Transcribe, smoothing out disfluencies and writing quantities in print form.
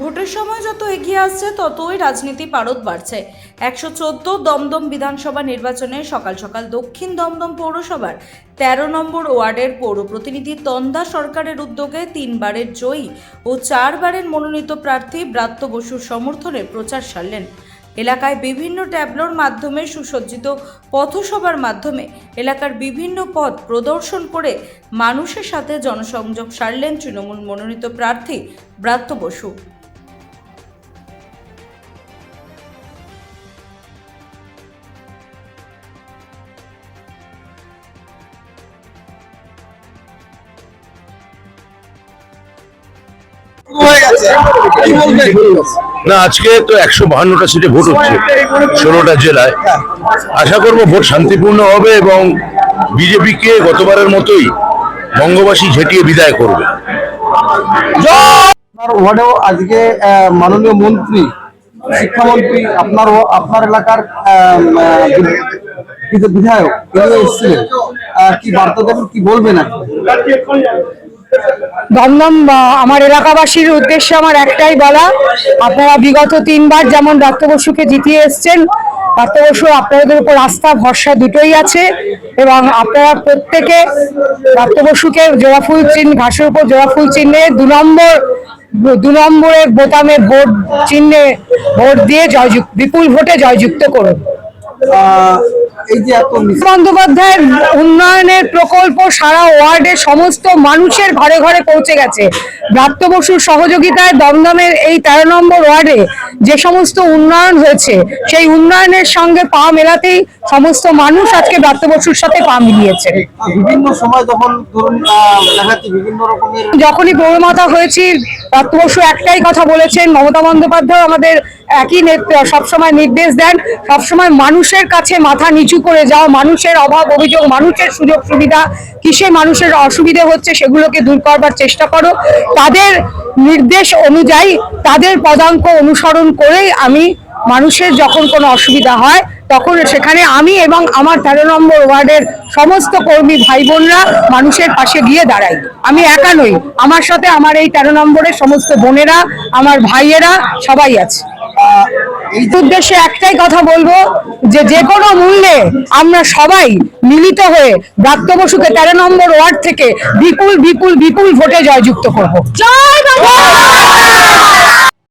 ভোটের সময় যত এগিয়ে আসছে ততই রাজনীতি পারদ বাড়ছে। 114 দমদম বিধানসভা নির্বাচনে সকাল সকাল দক্ষিণ দমদম পৌরসভার 13 নম্বর ওয়ার্ডের পৌর প্রতিনিধি তন্দা সরকারের উদ্যোগে 3 বারের জয়ী ও 4 বারের মনোনীত প্রার্থী ব্রাত্য বসুর সমর্থনে প্রচার সারলেন। এলাকায় বিভিন্ন ট্যাবলোর মাধ্যমে সুসজ্জিত পথসভার মাধ্যমে এলাকার বিভিন্ন পথ প্রদর্শন করে মানুষের সাথে জনসংযোগ সারলেন তৃণমূল মনোনীত প্রার্থী ব্রাত্য বসু। না, আজকে তো 152টা সিটে ভোট হচ্ছে 16টা জেলায়। আশা করব ভোট শান্তিপূর্ণ হবে এবং বিজেপিকে গতবারের মতোই বঙ্গবাসী ঝেঁটিয়ে বিদায় করবে। আপনার ওয়ার্ডেও আজকে মাননীয় মন্ত্রী, শিক্ষামন্ত্রী, আপনার এলাকার বিধায়ক এসেছিলেন, কি বার্তা দেবেন, কি বলবেন? দমদম আমার এলাকাবাসীর উদ্দেশ্যে আমার একটাই বলা, আপনারা বিগত 3 বার যেমন ব্রাত্য বসুকে জিতিয়ে এসছেন, ব্রাত্য বসু আপনাদের উপর আস্থা ভরসা দুটোই আছে এবং আপনারা প্রত্যেকে ব্রাত্য বসুকে জোড়াফুল চিহ্ন, ঘাসের উপর জোড়াফুল চিহ্নে 2 নম্বরের বোতামে ভোট চিহ্নে ভোট দিয়ে বিপুল ভোটে জয়যুক্ত করুন। বন্দ্যোপাধ্যায়ের উন্নয়নের প্রকল্প সারা ওয়ার্ডের সমস্ত মানুষের ঘরে ঘরে পৌঁছে গেছে। ব্রাত্য বসুর সহযোগিতায় দমদমের এই 13 নম্বর ওয়ার্ডে যে সমস্ত উন্নয়ন হয়েছে সেই উন্নয়নের সঙ্গে পা মেলাতেই সমস্ত মানুষ আজকে ব্রাত্য বসুর সাথে পা মিলিয়েছে। বিভিন্ন সময় যখনই পৌরমাতা হয়েছি ব্রাত্য বসু একটাই কথা বলেছেন, মমতা বন্দ্যোপাধ্যায় আমাদের একই সবসময় নির্দেশ দেন, সবসময় মানুষের কাছে মাথা নিচু করে যাও, মানুষের অভাব অভিযোগ, মানুষের সুযোগ সুবিধা, কিসে মানুষের অসুবিধা হচ্ছে সেগুলোকে দূর করবার চেষ্টা করো। তাদের নির্দেশ অনুযায়ী, তাদের পদাঙ্ক অনুসরণ করেই আমি মানুষের যখন কোনো অসুবিধা হয় তখন সেখানে আমি এবং আমার 13 নম্বর ওয়ার্ডের সমস্ত কর্মী ভাই বোনরা মানুষের পাশে গিয়ে দাঁড়াই। আমি একা নই, আমার সাথে আমার এই 13 নম্বরের সমস্ত বোনেরা, আমার ভাইয়েরা সবাই আছে। এই উদ্দেশ্যে একটাই কথা বলবো যে কোনো মূল্যে আমরা সবাই মিলিত হয়ে ব্রাত্য বসুকে 13 নম্বর ওয়ার্ড থেকে বিপুল বিপুল বিপুল ভোটে জয়যুক্ত করব। জয় বাংলা।